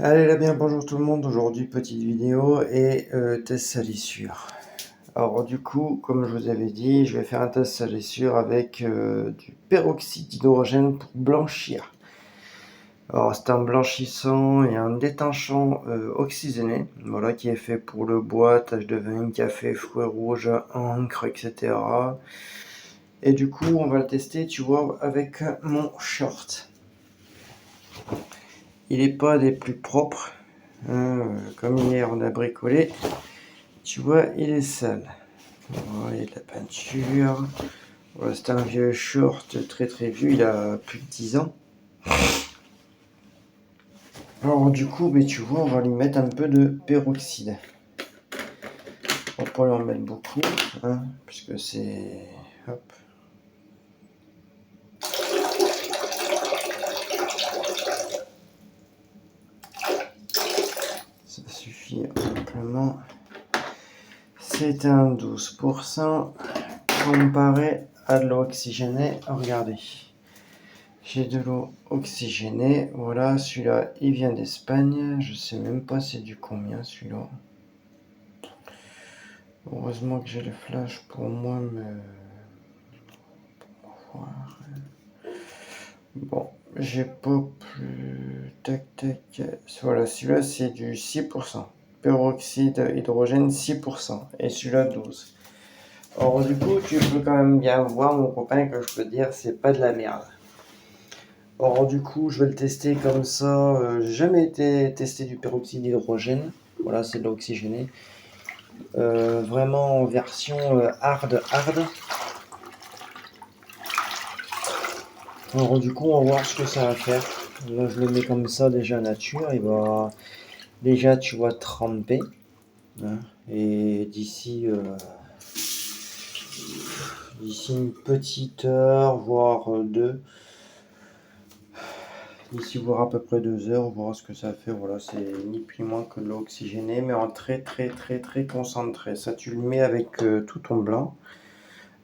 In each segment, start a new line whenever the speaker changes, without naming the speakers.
Allez là bien, bonjour tout le monde, aujourd'hui petite vidéo et test salissure. Alors du coup, comme je vous avais dit, je vais faire un test salissure avec du peroxyde d'hydrogène pour blanchir. Alors c'est un blanchissant et un détinchant oxygéné, voilà, qui est fait pour le bois, taches de vin, café, fruits rouges, encre, etc. Et du coup, on va le tester, tu vois, avec mon short. Il n'est pas des plus propres. Comme hier on a bricolé, tu vois, il est sale. Voilà, il y a de la peinture. Voilà, c'est un vieux short très très vieux, il a plus de 10 ans. Alors du coup, mais tu vois, on va lui mettre un peu de peroxyde. On va pas lui en mettre beaucoup, hein, puisque c'est... Hop. Ça suffit amplement. C'est un 12% comparé à de l'eau oxygénée. Regardez. J'ai de l'eau oxygénée. Voilà, celui-là, il vient d'Espagne. Je sais même pas c'est du combien celui-là. Heureusement que j'ai le flash pour moi, mais... pour voir. Bon, j'ai pas plus... Tac, tac. Voilà, celui-là, c'est du 6%. Peroxyde hydrogène, 6%. Et celui-là, 12%. Alors du coup, tu peux quand même bien voir, mon copain, que je peux dire, c'est pas de la merde. Alors du coup, je vais le tester comme ça. J'ai jamais été testé du peroxyde d'hydrogène. Voilà, c'est de l'oxygéné. Vraiment en version hard. Alors du coup, on va voir ce que ça va faire. Là, je le mets comme ça déjà nature. Il va déjà, tu vois, tremper. Hein, et d'ici une petite heure, voire deux. D'ici voir à peu près 2 heures, on verra ce que ça fait. Voilà, c'est ni plus ni moins que de l'eau oxygénée, mais en très concentré. Ça, tu le mets avec tout ton blanc.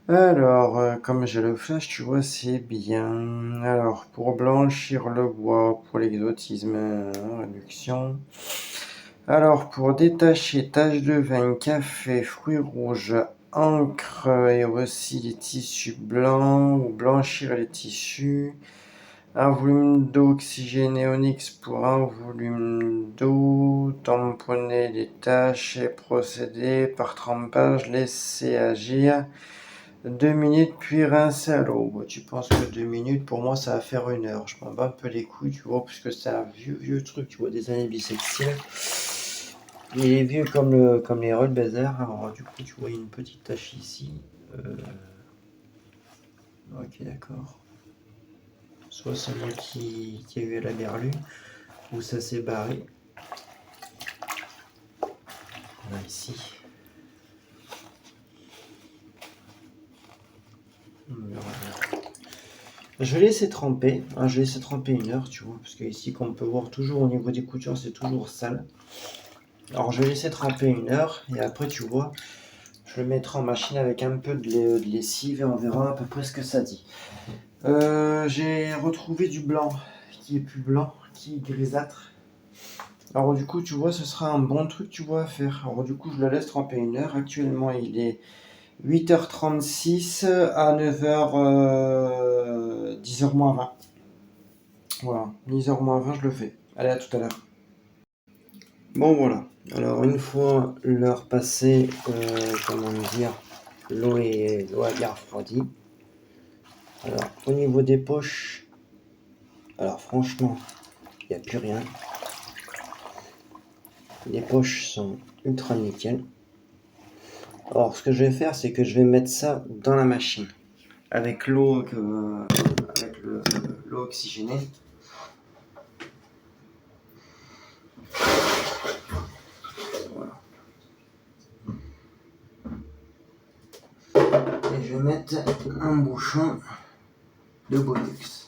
Alors, comme j'ai le flash, tu vois, c'est bien. Alors, pour blanchir le bois, pour l'exotisme, réduction. Alors, pour détacher taches de vin, café, fruits rouges, encre et aussi les tissus blancs, ou blanchir les tissus. Un volume d'eau oxygéné Onyx pour un volume d'eau, tamponner les taches et procéder par trempage, laisser agir 2 minutes puis rincer à l'eau. Bon, tu penses que 2 minutes, pour moi ça va faire 1 heure. Je m'en bats un peu les couilles, tu vois, puisque c'est un vieux truc, tu vois, des années bissextiles. Il est vieux comme les Roll Bazar. Alors du coup, tu vois, il y a une petite tache ici. Ok, d'accord. Soit c'est moi qui ai eu la berlue, ou ça s'est barré. Là, ici. Je vais laisser tremper, hein, je vais laisser tremper 1 heure, tu vois, parce que ici, comme on peut voir toujours au niveau des coutures, c'est toujours sale. Alors je vais laisser tremper 1 heure, et après, tu vois, je le mettrai en machine avec un peu de lessive, et on verra à peu près ce que ça dit. J'ai retrouvé du blanc, qui est plus blanc, qui est grisâtre. Alors du coup, tu vois, ce sera un bon truc, tu vois, à faire. Alors du coup, je le laisse tremper 1 heure. Actuellement, il est 8h36 à 9h, 10h moins 20. Voilà, 10h moins 20, je le fais. Allez, à tout à l'heure. Bon, voilà. Alors, une fois l'heure passée, comment dire, l'eau a bien refroidi. Alors, au niveau des poches, alors franchement, il n'y a plus rien. Les poches sont ultra nickel. Alors, ce que je vais faire, c'est que je vais mettre ça dans la machine. Avec l'eau l'eau oxygénée. Voilà. Et je vais mettre un bouchon de Bonux.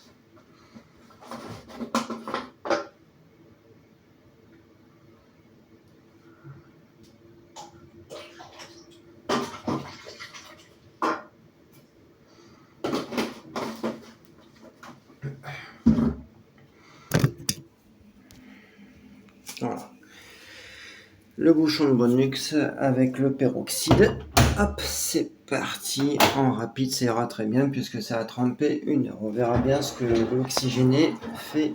Voilà. Le bouchon de Bonux avec le peroxyde. Hop, c'est parti. En rapide, ça ira très bien puisque ça a trempé 1 heure. On verra bien ce que l'oxygéné fait.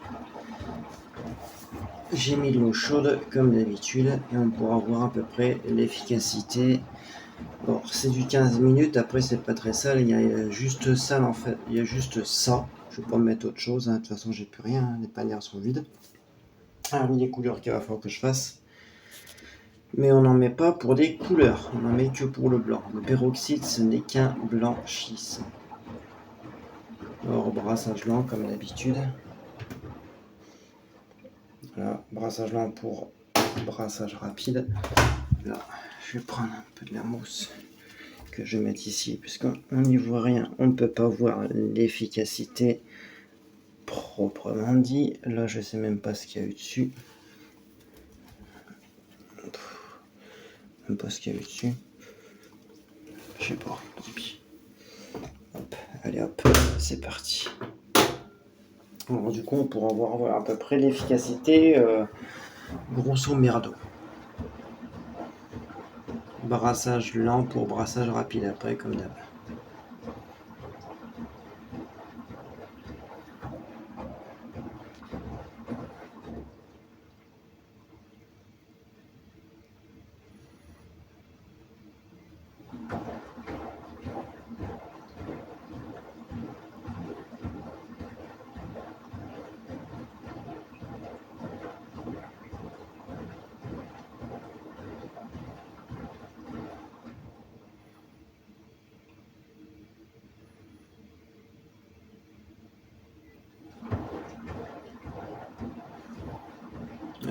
J'ai mis de l'eau chaude comme d'habitude et on pourra voir à peu près l'efficacité. Bon, c'est du 15 minutes, après c'est pas très sale, il y a juste ça en fait, il y a juste ça. Je vais pas mettre autre chose, hein. De toute façon j'ai plus rien, hein. Les panières sont vides. Alors les couleurs qu'il va falloir que je fasse. Mais on n'en met pas pour des couleurs, on n'en met que pour le blanc. Le peroxyde ce n'est qu'un blanchissant. Alors brassage lent comme d'habitude. Voilà, brassage lent pour brassage rapide. Là, je vais prendre un peu de la mousse que je vais mettre ici, puisqu'on n'y voit rien, on ne peut pas voir l'efficacité proprement dit. Là, je sais même pas ce qu'il y a eu dessus. Même pas ce qu'il y a eu dessus. Je sais pas, tant pis. Hop, allez hop, c'est parti. Alors, du coup, on pourra voir voilà, à peu près l'efficacité grosso merdo. Brassage lent pour brassage rapide après, comme d'hab.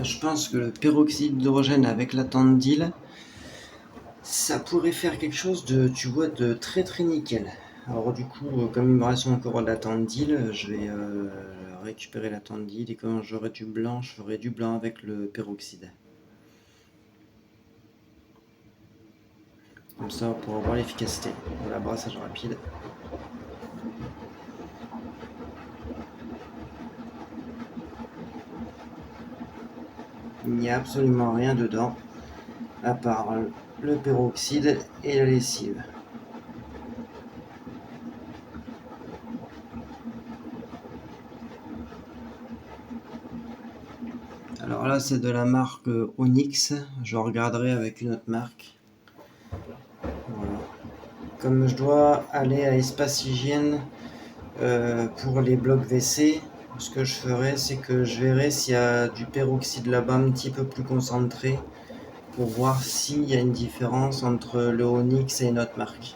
Je pense que le peroxyde d'hydrogène avec la tandile, ça pourrait faire quelque chose de, tu vois, de très très nickel. Alors du coup, comme il me reste encore de la tandile, je vais récupérer la tandile et quand j'aurai du blanc, je ferai du blanc avec le peroxyde. Comme ça, on pourra voir l'efficacité. Voilà, brassage rapide. Il n'y a absolument rien dedans, à part le peroxyde et la lessive. Alors là, c'est de la marque Onyx. Je regarderai avec une autre marque. Voilà. Comme je dois aller à Espace Hygiène pour les blocs WC, ce que je ferai, c'est que je verrai s'il y a du peroxyde là-bas un petit peu plus concentré pour voir s'il y a une différence entre le Onyx et une autre marque.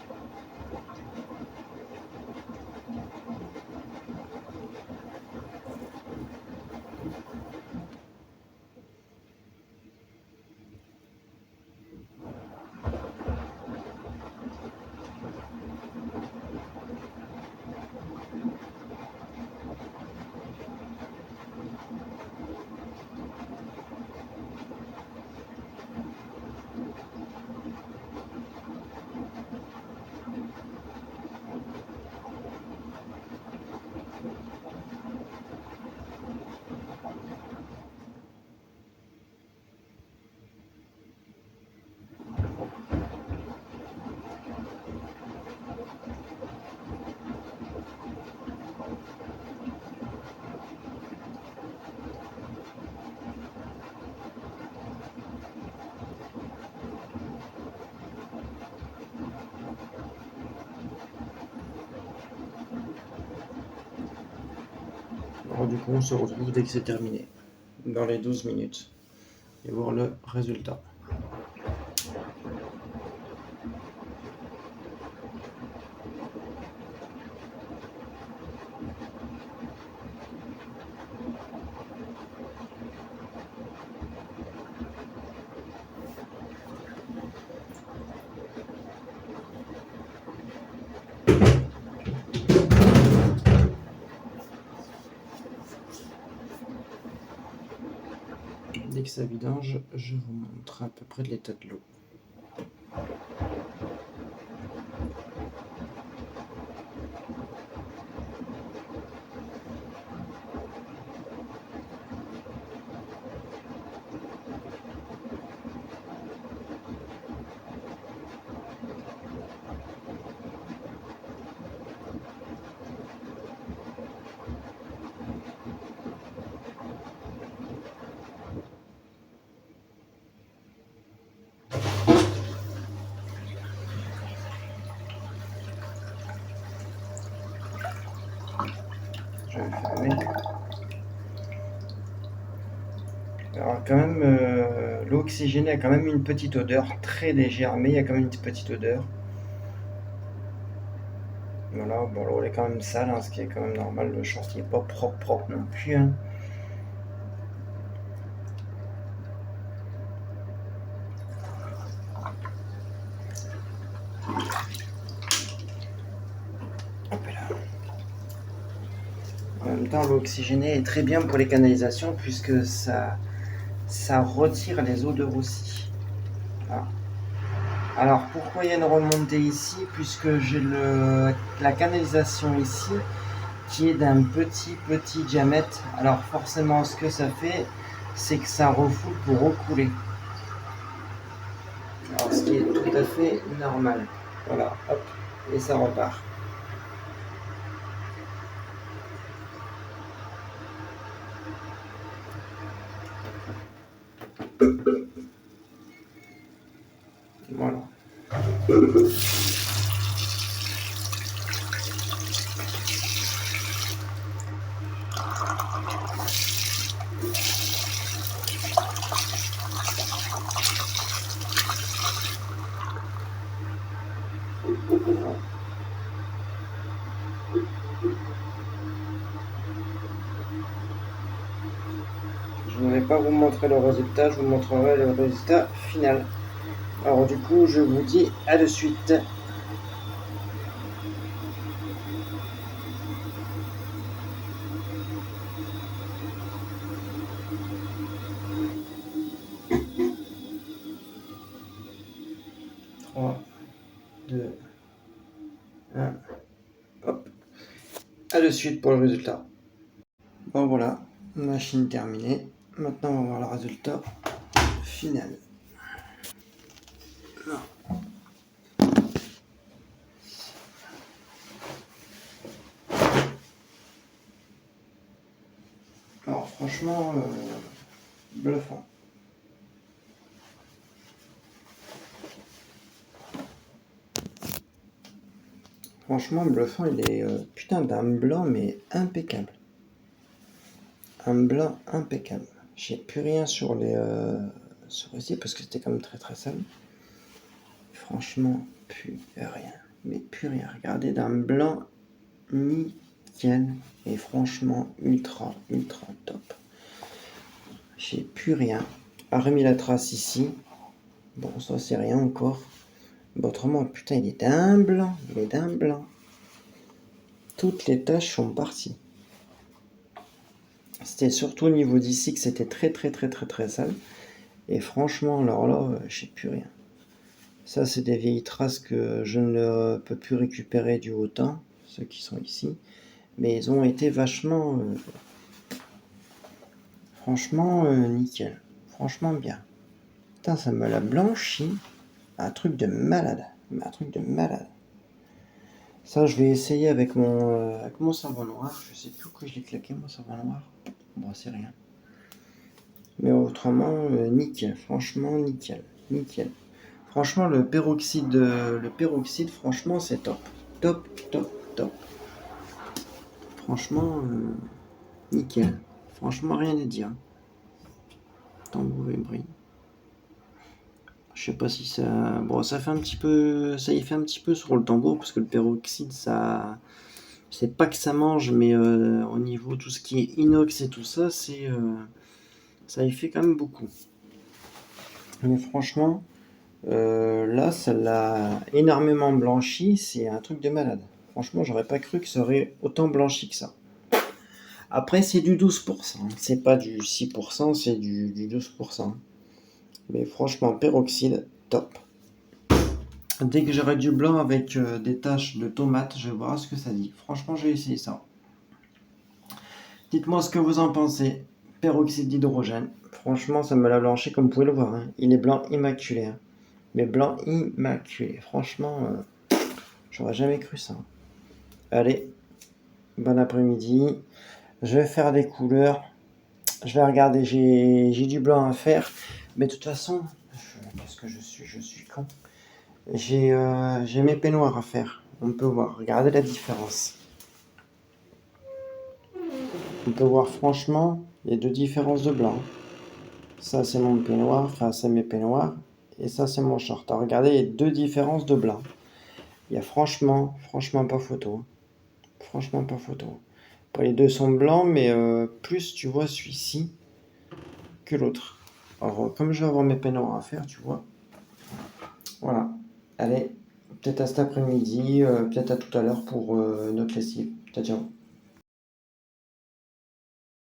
Alors du coup, on se retrouve dès que c'est terminé, dans les 12 minutes, et voir le résultat. Dès que ça vidange, je vous montre à peu près l'état de l'eau. Alors quand même, l'eau oxygénée a quand même une petite odeur, très légère, mais il y a quand même une petite odeur. Voilà, bon l'eau elle est quand même sale, hein, ce qui est quand même normal, le champ qui est pas propre non plus, hein. Hop là. En même temps, l'eau oxygénée est très bien pour les canalisations puisque ça retire les odeurs aussi. Voilà. Alors pourquoi il y a une remontée ici? Puisque j'ai la canalisation ici qui est d'un petit diamètre. Alors forcément ce que ça fait, c'est que ça refoule pour recouler. Alors ce qui est tout à fait normal. Voilà, hop, et ça repart. Voilà. Je ne vais pas vous montrer le résultat, je vous montrerai le résultat final. Alors du coup, je vous dis à de suite. Trois, deux, un, hop. À de suite pour le résultat. Bon voilà, machine terminée. Maintenant on va voir le résultat final. Alors franchement, bluffant. Franchement, bluffant, il est putain d'un blanc mais impeccable. Un blanc impeccable. J'ai plus rien sur ici parce que c'était quand même très sale. Franchement, plus rien. Mais plus rien. Regardez, d'un blanc nickel. Et franchement, ultra top. J'ai plus rien. A remis la trace ici. Bon, ça c'est rien encore. Bon, autrement, putain, il est d'un blanc. Il est d'un blanc. Toutes les taches sont parties. C'était surtout au niveau d'ici que c'était très sale. Et franchement, alors là, j'ai plus rien. Ça, c'est des vieilles traces que je ne peux plus récupérer du haut temps, ceux qui sont ici. Mais ils ont été vachement... franchement, nickel. Franchement, bien. Putain, ça me l'a blanchi. Un truc de malade. Un truc de malade. Ça, je vais essayer avec mon savon noir. Je sais plus où je l'ai claqué, mon savon noir. Bon, c'est rien. Mais autrement, nickel. Franchement, nickel. Nickel. Franchement, le peroxyde, franchement, c'est top. Top. Franchement, nickel. Franchement, rien à dire. Tambour et bris. Je sais pas si ça... Bon, ça fait un petit peu... Ça y fait un petit peu sur le tambour, parce que le peroxyde, ça... C'est pas que ça mange, mais au niveau tout ce qui est inox et tout ça, c'est... ça y fait quand même beaucoup. Mais franchement, là, ça l'a énormément blanchi. C'est un truc de malade. Franchement, j'aurais pas cru que ça aurait autant blanchi que ça. Après, c'est du 12%. C'est pas du 6%, c'est du 12%. Mais franchement, peroxyde, top. Dès que j'aurai du blanc avec des taches de tomates, je vais voir ce que ça dit. Franchement, j'ai essayé ça. Dites-moi ce que vous en pensez. Peroxyde d'hydrogène. Franchement, ça me l'a blanchi comme vous pouvez le voir, hein. Il est blanc immaculé. Hein. Mais blanc immaculé. Franchement, j'aurais jamais cru ça. Allez, bon après-midi. Je vais faire des couleurs. Je vais regarder. J'ai du blanc à faire. Mais de toute façon, qu'est-ce que je suis con. J'ai mes peignoirs à faire. On peut voir. Regardez la différence. On peut voir franchement les deux différences de blanc. Ça, c'est mon peignoir, enfin, c'est mes peignoirs. Et ça, c'est mon short. Alors, regardez les deux différences de blanc. Il y a franchement pas photo, hein. Franchement, pas photo. Après, les deux sont blancs, mais plus, tu vois, celui-ci que l'autre. Alors, comme je vais avoir mes peignoirs à faire, tu vois. Voilà. Allez, peut-être à cet après-midi, peut-être à tout à l'heure pour notre lessive. Ciao, ciao.